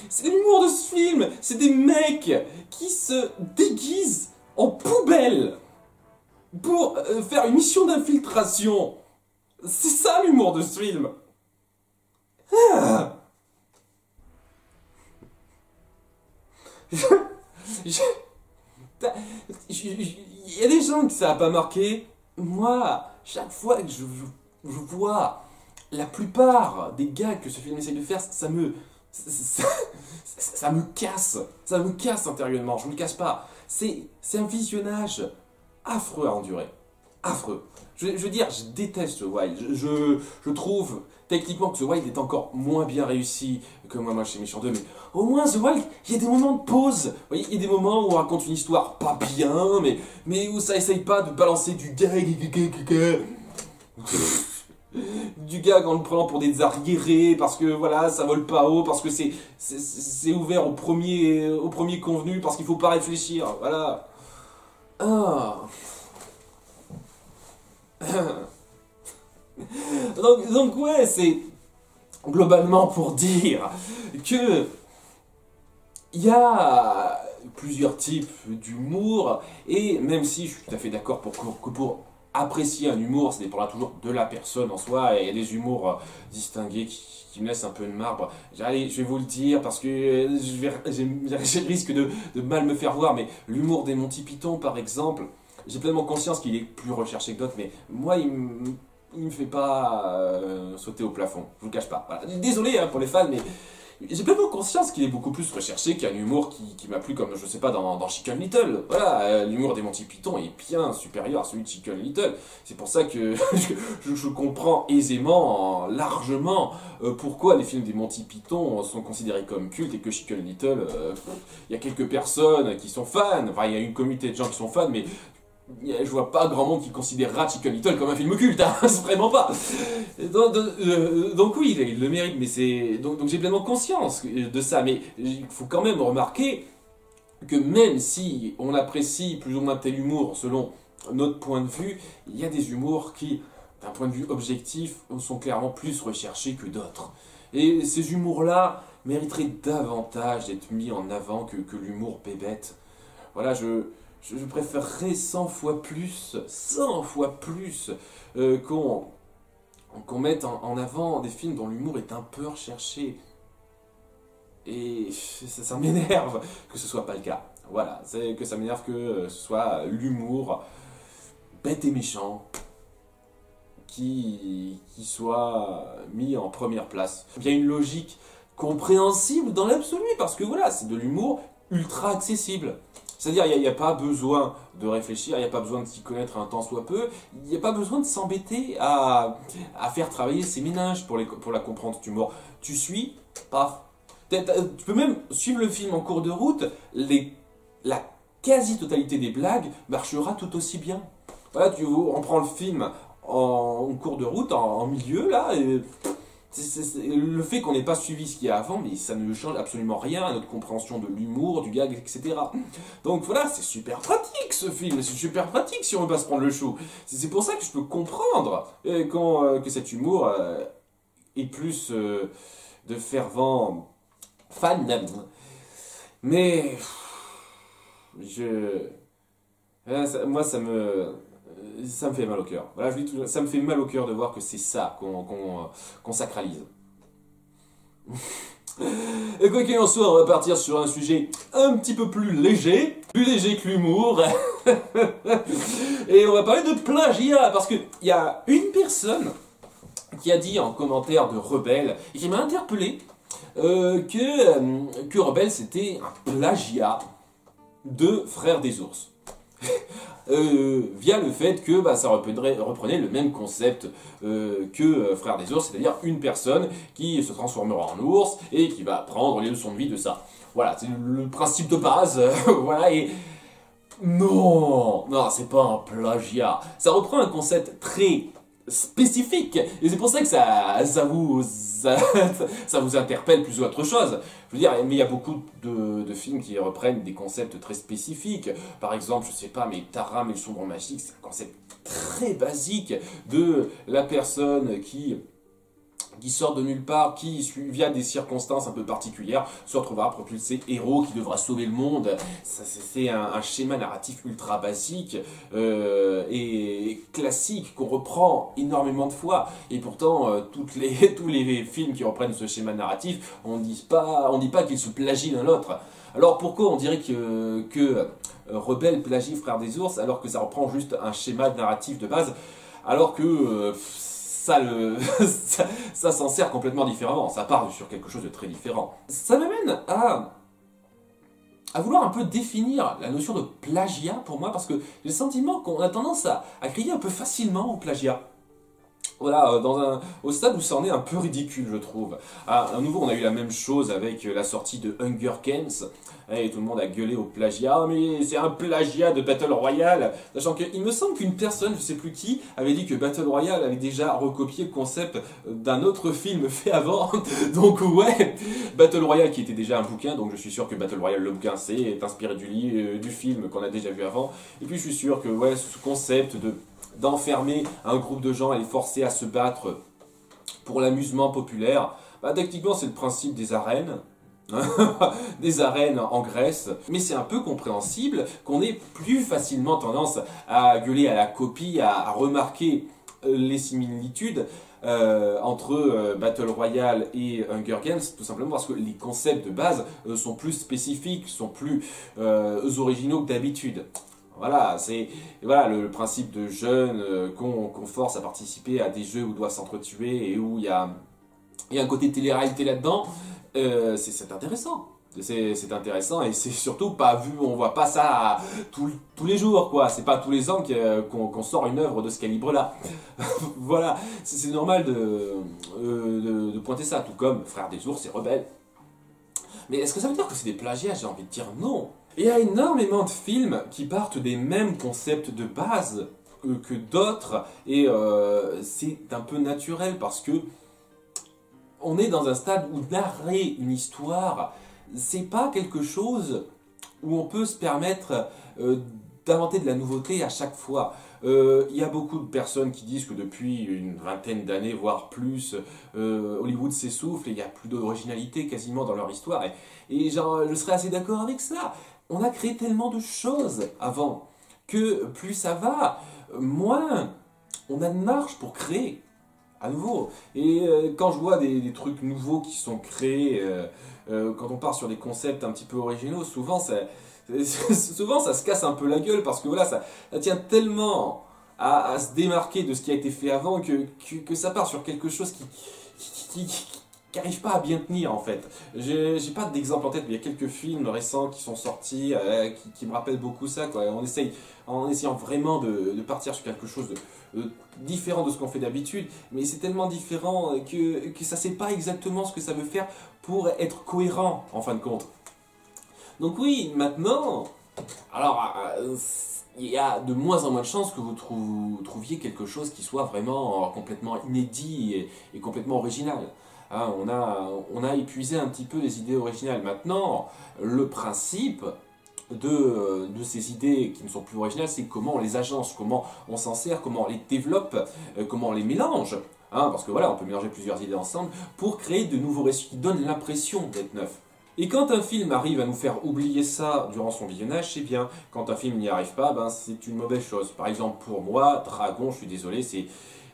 S1: C'est l'humour de ce film, c'est des mecs qui se déguisent en poubelle pour faire une mission d'infiltration. C'est ça l'humour de ce film. Il y a des gens que ça n'a pas marqué. Moi, chaque fois que je vois la plupart des gags que ce film essaye de faire, ça me casse intérieurement, je ne me le cache pas. C'est un visionnage affreux à endurer. affreux. Je veux dire, je déteste The Wild. Je trouve techniquement que The Wild est encore moins bien réussi que Moi chez Méchant 2, mais au moins The Wild, il y a des moments de pause. Vous voyez, il y a des moments où on raconte une histoire pas bien, mais où ça essaye pas de balancer du gag. Du gag en le prenant pour des arriérés, parce que voilà, ça vole pas haut, parce que c'est ouvert au premier convenu, parce qu'il faut pas réfléchir. Voilà. Ah. donc ouais, c'est globalement pour dire que il y a plusieurs types d'humour, et même si je suis tout à fait d'accord que pour apprécier un humour, ça dépendra toujours de la personne en soi, et il y a des humours distingués qui me laissent un peu de marbre. Allez, je vais vous le dire parce que je risque de mal me faire voir, mais l'humour des Monty Python par exemple, j'ai pleinement conscience qu'il est plus recherché que d'autres, mais moi il me fait pas sauter au plafond, je vous le cache pas. Voilà. Désolé hein, pour les fans, mais j'ai pleinement conscience qu'il est beaucoup plus recherché qu'un humour qui m'a plu, comme je sais pas dans Chicken Little. Voilà, l'humour des Monty Python est bien supérieur à celui de Chicken Little. C'est pour ça que je comprends aisément, largement, pourquoi les films des Monty Python sont considérés comme cultes, et que Chicken Little, il y a quelques personnes qui sont fans, enfin il y a une communauté de gens qui sont fans, mais je vois pas grand monde qui considérera Chicken Little comme un film culte, hein, c'est vraiment pas. Donc oui, il le mérite, mais c'est donc j'ai pleinement conscience de ça, mais il faut quand même remarquer que même si on apprécie plus ou moins tel humour selon notre point de vue, il y a des humours qui, d'un point de vue objectif, sont clairement plus recherchés que d'autres. Et ces humours-là mériteraient davantage d'être mis en avant que l'humour bébête. Voilà, je préférerais 100 fois plus qu'on mette en avant des films dont l'humour est un peu recherché. Et ça m'énerve que ce soit pas le cas. Voilà, c'est que ça m'énerve que ce soit l'humour bête et méchant qui soit mis en première place. Il y a une logique compréhensible dans l'absolu, parce que voilà, c'est de l'humour ultra accessible. C'est-à-dire, il n'y a pas besoin de réfléchir, il n'y a pas besoin de s'y connaître un tant soit peu, il n'y a pas besoin de s'embêter à faire travailler ses méninges pour la comprendre, cet humour. Tu suis, paf. Tu peux même suivre le film en cours de route, la quasi-totalité des blagues marchera tout aussi bien. Voilà, on prend le film en cours de route, en milieu, là, et le fait qu'on n'ait pas suivi ce qu'il y a avant, mais ça ne change absolument rien à notre compréhension de l'humour, du gag, etc. Donc voilà, c'est super pratique ce film, c'est super pratique si on veut pas se prendre le chou. C'est pour ça que je peux comprendre que cet humour est plus de fervents fans. Mais moi ça me fait mal au cœur. Voilà, je dis toujours, ça me fait mal au cœur de voir que c'est ça qu'on sacralise. Et quoi qu'il en soit, on va partir sur un sujet un petit peu plus léger que l'humour. Et on va parler de plagiat, parce qu'il y a une personne qui a dit en commentaire de Rebelle, et qui m'a interpellé, que Rebelle c'était un plagiat de Frères des Ours. Via le fait que ça reprenait le même concept que Frères des Ours, c'est-à-dire une personne qui se transformera en ours et qui va prendre les leçons de vie de ça. Voilà, c'est le principe de base. Voilà, et non, c'est pas un plagiat. Ça reprend un concept très spécifique, et c'est pour ça que ça vous interpelle plus ou autre chose. Je veux dire, mais il y a beaucoup de films qui reprennent des concepts très spécifiques. Par exemple, je sais pas, mais Taram et le sombre magique, c'est un concept très basique de la personne qui sort de nulle part, qui, via des circonstances un peu particulières, se retrouvera propulsé héros qui devra sauver le monde. C'est un schéma narratif ultra basique et classique qu'on reprend énormément de fois. Et pourtant, tous les films qui reprennent ce schéma narratif, on dit pas qu'ils se plagient l'un l'autre. Alors pourquoi on dirait que Rebelle plagie Frères des Ours alors que ça reprend juste un schéma narratif de base, alors que ça s'en sert complètement différemment, ça part sur quelque chose de très différent. Ça m'amène à à vouloir un peu définir la notion de plagiat pour moi, parce que j'ai le sentiment qu'on a tendance à crier un peu facilement au plagiat. Voilà, au stade où ça en est un peu ridicule, je trouve. À nouveau, on a eu la même chose avec la sortie de Hunger Games, et tout le monde a gueulé au plagiat. Ah, mais c'est un plagiat de Battle Royale, sachant qu'il me semble qu'une personne, je sais plus qui, avait dit que Battle Royale avait déjà recopié le concept d'un autre film fait avant. Donc ouais, Battle Royale qui était déjà un bouquin, donc je suis sûr que Battle Royale, le bouquin, est inspiré du film qu'on a déjà vu avant. Et puis je suis sûr que ouais, ce concept d'enfermer un groupe de gens et les forcer à se battre pour l'amusement populaire, bah, techniquement c'est le principe des arènes, des arènes en Grèce, mais c'est un peu compréhensible qu'on ait plus facilement tendance à gueuler à la copie, à remarquer les similitudes entre Battle Royale et Hunger Games, tout simplement parce que les concepts de base sont plus spécifiques, sont plus originaux que d'habitude. Voilà, c'est voilà, le principe de jeunes qu'on force à participer à des jeux où ils doivent s'entretuer et où il y a un côté télé-réalité là-dedans. C'est intéressant. C'est intéressant et c'est surtout pas vu, on voit pas ça tous les jours, quoi. C'est pas tous les ans qu'on sort une œuvre de ce calibre-là. Voilà, c'est normal de pointer ça, tout comme Frères des ours et Rebelles. Mais est-ce que ça veut dire que c'est des plagiats? J'ai envie de dire non. Il y a énormément de films qui partent des mêmes concepts de base que d'autres, et c'est un peu naturel parce que on est dans un stade où narrer une histoire, c'est pas quelque chose où on peut se permettre d'inventer de la nouveauté à chaque fois. Il y a beaucoup de personnes qui disent que depuis une vingtaine d'années, voire plus, Hollywood s'essouffle et il n'y a plus d'originalité quasiment dans leur histoire. Et genre, je serais assez d'accord avec ça. On a créé tellement de choses avant que plus ça va, moins on a de marge pour créer à nouveau. Et quand je vois des trucs nouveaux qui sont créés, quand on part sur des concepts un petit peu originaux, souvent ça se casse un peu la gueule parce que voilà, ça tient tellement à se démarquer de ce qui a été fait avant que ça part sur quelque chose qui n'arrive pas à bien tenir en fait. J'ai pas d'exemple en tête, mais il y a quelques films récents qui sont sortis qui me rappellent beaucoup ça, quoi. En essayant vraiment de partir sur quelque chose de différent de ce qu'on fait d'habitude, mais c'est tellement différent que ça sait pas exactement ce que ça veut faire pour être cohérent en fin de compte. Donc oui, maintenant, alors il y a de moins en moins de chances que vous trouviez quelque chose qui soit vraiment complètement inédit et complètement original. Hein, on a épuisé un petit peu les idées originales. Maintenant, le principe de ces idées qui ne sont plus originales, c'est comment on les agence, comment on s'en sert, comment on les développe, comment on les mélange. Hein, parce que voilà, on peut mélanger plusieurs idées ensemble pour créer de nouveaux récits qui donnent l'impression d'être neufs. Et quand un film arrive à nous faire oublier ça durant son visionnage, c'est bien. Quand un film n'y arrive pas, ben, c'est une mauvaise chose. Par exemple, pour moi, Dragon, je suis désolé, c'est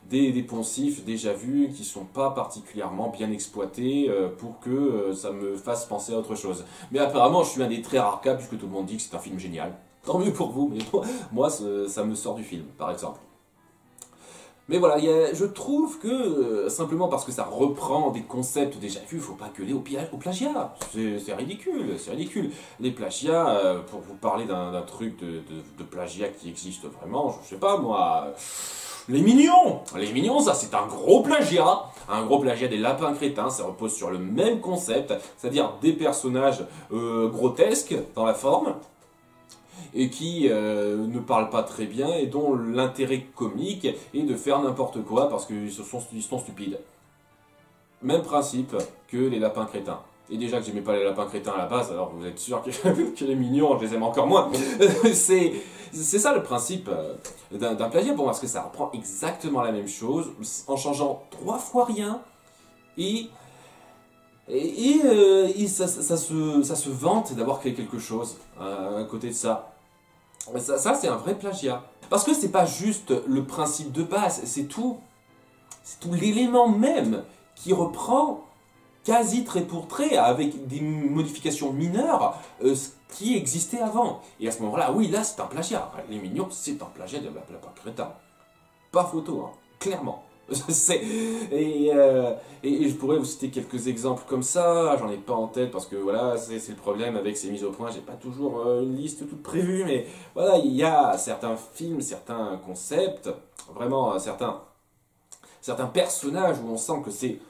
S1: des poncifs déjà vus qui sont pas particulièrement bien exploités pour que ça me fasse penser à autre chose. Mais apparemment, je suis un des très rares cas puisque tout le monde dit que c'est un film génial. Tant mieux pour vous, mais moi, ça me sort du film, par exemple. Mais voilà, je trouve que simplement parce que ça reprend des concepts déjà vus, il faut pas gueuler au plagiat. C'est ridicule, c'est ridicule. Les plagiats, pour vous parler d'un truc de plagiat qui existe vraiment, je sais pas moi, les Mignons. Les Mignons, ça c'est un gros plagiat des Lapins Crétins, ça repose sur le même concept, c'est-à-dire des personnages grotesques dans la forme, et qui ne parlent pas très bien et dont l'intérêt comique est de faire n'importe quoi parce qu'ils sont stupides. Même principe que les lapins crétins. Et déjà que j'aimais pas les lapins crétins à la base, alors vous êtes sûr que les mignons, je les aime encore moins. c'est ça le principe d'un plagiat pour moi, parce que ça reprend exactement la même chose en changeant 3 fois rien et ça se vante d'avoir créé quelque chose à côté de ça. Ça c'est un vrai plagiat. Parce que c'est pas juste le principe de base, c'est tout l'élément même qui reprend quasi trait pour trait, avec des modifications mineures, ce qui existait avant. Et à ce moment-là, oui, là c'est un plagiat. Les Mignons, c'est un plagiat de Lapin Crétin. Pas photo, hein, clairement. Et je pourrais vous citer quelques exemples comme ça, j'en ai pas en tête parce que voilà, c'est le problème avec ces mises au point, j'ai pas toujours une liste toute prévue, mais voilà, il y a certains films, certains concepts, vraiment certains personnages où on sent que c'est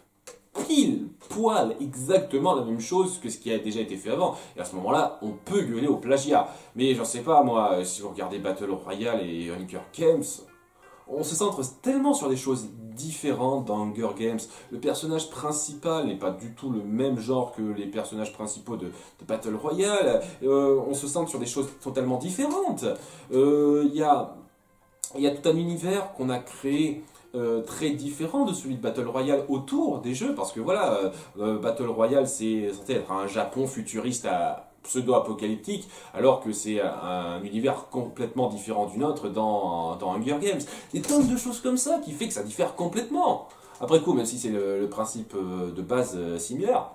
S1: pile poil exactement la même chose que ce qui a déjà été fait avant. Et à ce moment-là, on peut gueuler au plagiat. Mais j'en sais pas, moi, si vous regardez Battle Royale et Hunger Games, on se centre tellement sur des choses différentes dans Hunger Games. Le personnage principal n'est pas du tout le même genre que les personnages principaux de Battle Royale. On se centre sur des choses totalement différentes. Il y a tout un univers qu'on a créé très différent de celui de Battle Royale autour des jeux, parce que voilà, Battle Royale c'est censé être un Japon futuriste pseudo-apocalyptique, alors que c'est un univers complètement différent du nôtre dans Hunger Games. Des tonnes de choses comme ça qui fait que ça diffère complètement. Après coup, même si c'est le principe de base similaire.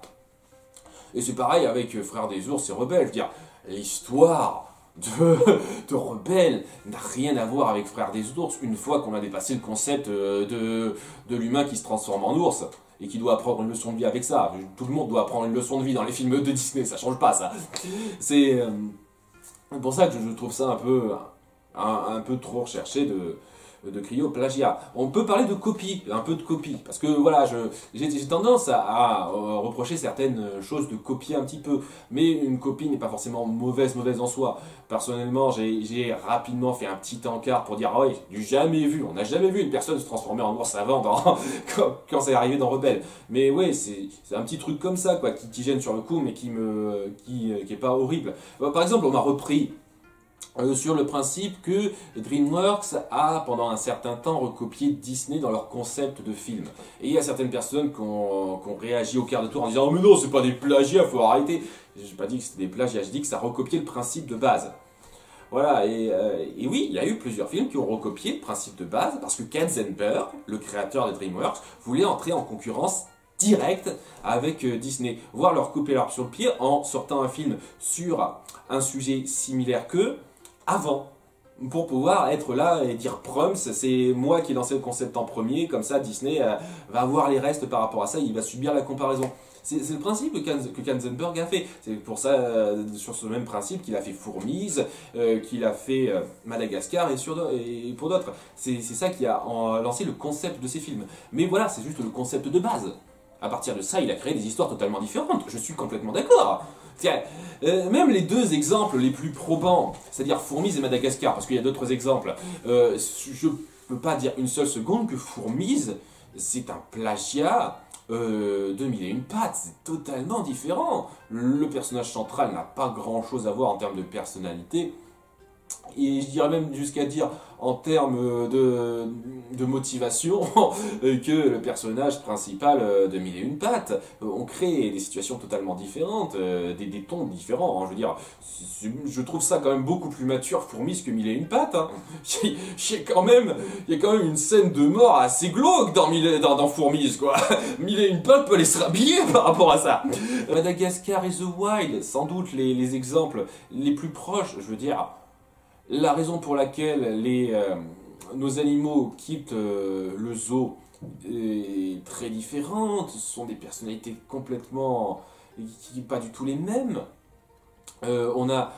S1: Et c'est pareil avec Frères des Ours et Rebelles, je veux dire, l'histoire de Rebelle n'a rien à voir avec Frères des Ours une fois qu'on a dépassé le concept de l'humain qui se transforme en ours et qui doit apprendre une leçon de vie avec ça. Tout le monde doit apprendre une leçon de vie dans les films de Disney, ça change pas ça. C'est pour ça que je trouve ça un peu trop recherché de crier au plagiat. On peut parler de copie, un peu de copie, parce que voilà, j'ai tendance à reprocher certaines choses de copier un petit peu, mais une copie n'est pas forcément mauvaise en soi. Personnellement, j'ai rapidement fait un petit encart pour dire, ah oui, on n'a jamais vu une personne se transformer en ours avant quand c'est arrivé dans Rebelle. Mais oui, c'est un petit truc comme ça, quoi, qui gêne sur le coup, mais qui est pas horrible. Par exemple, on m'a repris sur le principe que DreamWorks a pendant un certain temps recopié Disney dans leur concept de film. Et il y a certaines personnes qui ont réagi au quart de tour en disant « Oh mais non, c'est pas des plagiats, faut arrêter !» J'ai pas dit que c'était des plagiats, j'ai dit que ça recopiait le principe de base. Voilà, et oui, il y a eu plusieurs films qui ont recopié le principe de base parce que Katzenberg, le créateur de DreamWorks, voulait entrer en concurrence directe avec Disney, voire leur couper l'herbe sur le pied en sortant un film sur un sujet similaire qu'eux, avant, pour pouvoir être là et dire Prums, c'est moi qui ai lancé le concept en premier, comme ça Disney va avoir les restes par rapport à ça, il va subir la comparaison. C'est le principe que Katzenberg a fait. C'est pour ça, sur ce même principe, qu'il a fait Fourmise, qu'il a fait Madagascar et pour d'autres. C'est ça qui a lancé le concept de ces films. Mais voilà, c'est juste le concept de base. À partir de ça, il a créé des histoires totalement différentes. Je suis complètement d'accord. Même les deux exemples les plus probants, c'est-à-dire Fourmise et Madagascar, parce qu'il y a d'autres exemples, je ne peux pas dire une seule seconde que Fourmise, c'est un plagiat de Mille et une pattes, c'est totalement différent. Le personnage central n'a pas grand-chose à voir en termes de personnalité, et je dirais même jusqu'à dire en termes de motivation que le personnage principal de Mille et une pattes. On crée des situations totalement différentes, des tons différents. Hein. Je veux dire, je trouve ça quand même beaucoup plus mature Fourmise que Mille et une pattes. Hein. Il y a quand même une scène de mort assez glauque dans Fourmise, quoi. Mille et une pattes peut les se rhabiller par rapport à ça. Madagascar et The Wild, sans doute les exemples les plus proches, je veux dire. La raison pour laquelle nos animaux quittent le zoo est très différente. Ce sont des personnalités complètement pas du tout les mêmes. On a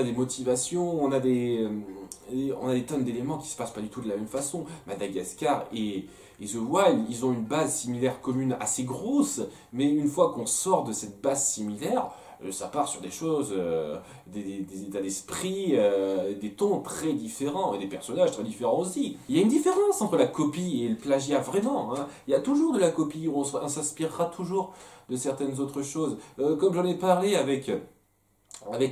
S1: des motivations, on a des tonnes d'éléments qui se passent pas du tout de la même façon. Madagascar et The Wild, ils ont une base similaire commune assez grosse, mais une fois qu'on sort de cette base similaire, ça part sur des choses, des états d'esprit, des tons très différents et des personnages très différents aussi. Il y a une différence entre la copie et le plagiat, vraiment. Hein. Il y a toujours de la copie, on s'inspirera toujours de certaines autres choses. Comme j'en ai parlé avec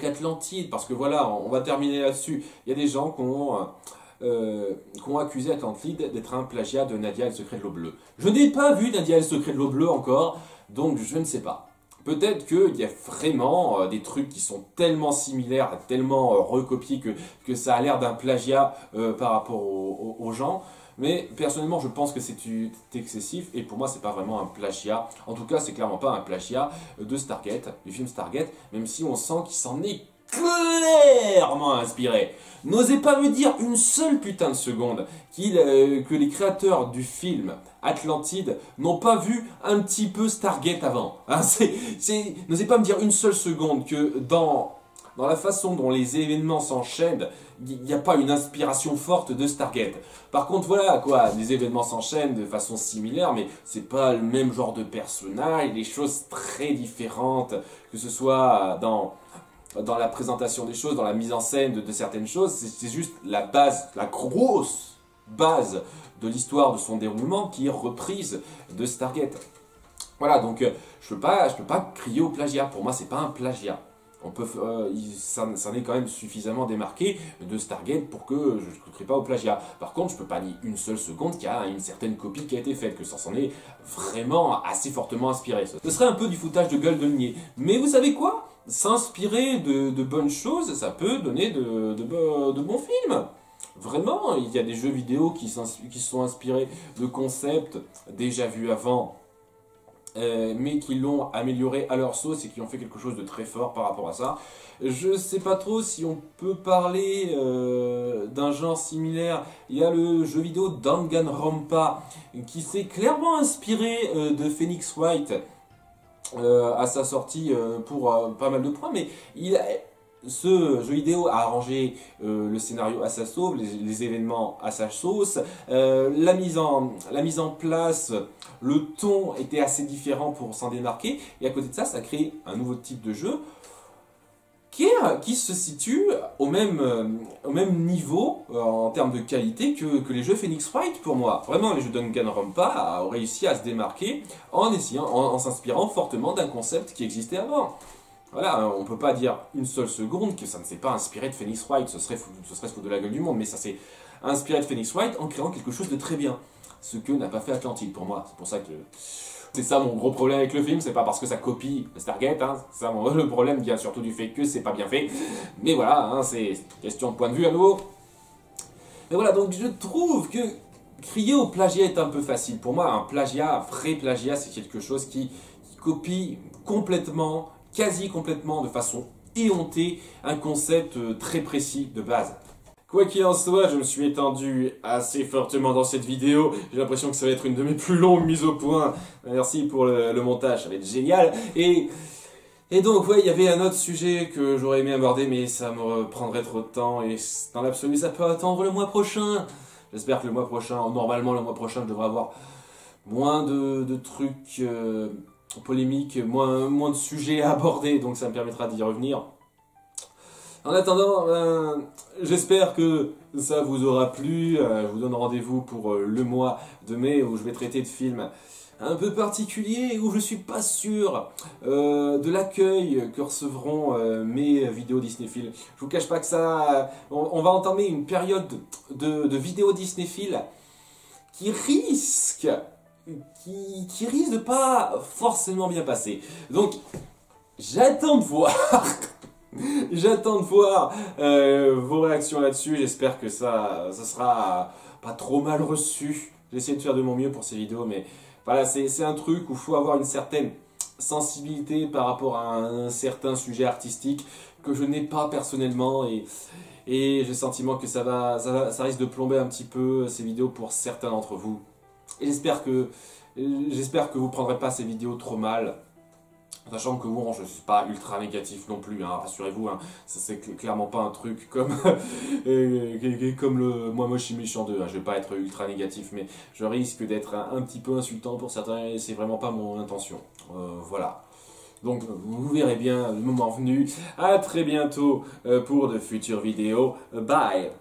S1: Atlantide, parce que voilà, on va terminer là-dessus. Il y a des gens qui ont accusé Atlantide d'être un plagiat de Nadia et le secret de l'eau bleue. Je n'ai pas vu Nadia et le secret de l'eau bleue encore, donc je ne sais pas. Peut-être qu'il y a vraiment des trucs qui sont tellement similaires, tellement recopiés que ça a l'air d'un plagiat par rapport aux gens. Mais personnellement, je pense que c'est excessif et pour moi, c'est pas vraiment un plagiat. En tout cas, c'est clairement pas un plagiat de Stargate, du film Stargate, même si on sent qu'il s'en est clairement inspiré. N'osez pas me dire une seule putain de seconde que les créateurs du film Atlantide n'ont pas vu un petit peu Stargate avant. Hein, n'osez pas me dire une seule seconde que dans la façon dont les événements s'enchaînent, il n'y a pas une inspiration forte de Stargate. Par contre, voilà quoi, les événements s'enchaînent de façon similaire, mais c'est pas le même genre de personnage, des choses très différentes, que ce soit dans la présentation des choses, dans la mise en scène de certaines choses, c'est juste la base, la grosse base de l'histoire de son déroulement qui est reprise de Stargate. Voilà, donc je peux pas crier au plagiat. Pour moi, c'est pas un plagiat. Ça est quand même suffisamment démarqué de Stargate pour que je ne crie pas au plagiat. Par contre, je peux pas nier une seule seconde qu'il y a une certaine copie qui a été faite, que ça s'en est vraiment assez fortement inspiré. Ce serait un peu du foutage de gueule de le nier. Mais vous savez quoi? S'inspirer de bonnes choses, ça peut donner de bons films. Vraiment, il y a des jeux vidéo qui sont inspirés de concepts déjà vus avant, mais qui l'ont amélioré à leur sauce et qui ont fait quelque chose de très fort par rapport à ça. Je sais pas trop si on peut parler d'un genre similaire. Il y a le jeu vidéo Danganronpa qui s'est clairement inspiré de Phoenix Wright à sa sortie pour pas mal de points, mais ce jeu vidéo a arrangé le scénario à sa sauce, les événements à sa sauce, la mise en place, le ton était assez différent pour s'en démarquer, et à côté de ça, ça crée un nouveau type de jeu qui se situe au même niveau en termes de qualité que les jeux Phoenix Wright pour moi. Vraiment, les jeux Danganronpa ont réussi à se démarquer en s'inspirant fortement d'un concept qui existait avant. Voilà, on peut pas dire une seule seconde que ça ne s'est pas inspiré de Phoenix Wright, ce serait se foutre de la gueule du monde, mais ça s'est inspiré de Phoenix Wright en créant quelque chose de très bien. Ce que n'a pas fait Atlantide pour moi, c'est pour ça que... C'est ça mon gros problème avec le film, c'est pas parce que ça copie Stargate, hein, le problème vient surtout du fait que c'est pas bien fait. Mais voilà, hein, c'est question de point de vue à nouveau. Mais voilà, donc je trouve que crier au plagiat est un peu facile. Pour moi, un plagiat, vrai plagiat, c'est quelque chose qui copie complètement, quasi complètement, de façon éhontée, un concept très précis de base. Quoi qu'il en soit, je me suis étendu assez fortement dans cette vidéo. J'ai l'impression que ça va être une de mes plus longues mises au point. Merci pour le montage, ça va être génial. Et donc, ouais, il y avait un autre sujet que j'aurais aimé aborder, mais ça me prendrait trop de temps. Et dans l'absolu, ça peut attendre le mois prochain. J'espère que le mois prochain, normalement le mois prochain, je devrais avoir moins de trucs polémiques, moins de sujets à aborder. Donc ça me permettra d'y revenir. En attendant, j'espère que ça vous aura plu. Je vous donne rendez-vous pour le mois de mai où je vais traiter de films un peu particuliers, où je suis pas sûr de l'accueil que recevront mes vidéos Disneyphiles. Je vous cache pas que ça... on va entamer une période de vidéos Disneyphiles qui risque de pas forcément bien passer. Donc, j'attends de voir... J'attends de voir vos réactions là-dessus. J'espère que ça sera pas trop mal reçu. J'essaie de faire de mon mieux pour ces vidéos, mais voilà, c'est un truc où il faut avoir une certaine sensibilité par rapport à un certain sujet artistique que je n'ai pas personnellement, et j'ai le sentiment que ça risque de plomber un petit peu ces vidéos pour certains d'entre vous. Et j'espère que vous prendrez pas ces vidéos trop mal. Sachant que bon, je ne suis pas ultra négatif non plus, hein, rassurez-vous, hein, c'est clairement pas un truc comme, comme le Moi Moche et Méchant 2, hein, je vais pas être ultra négatif, mais je risque d'être un petit peu insultant pour certains, et c'est vraiment pas mon intention. Voilà. Donc vous verrez bien le moment venu. À très bientôt pour de futures vidéos. Bye!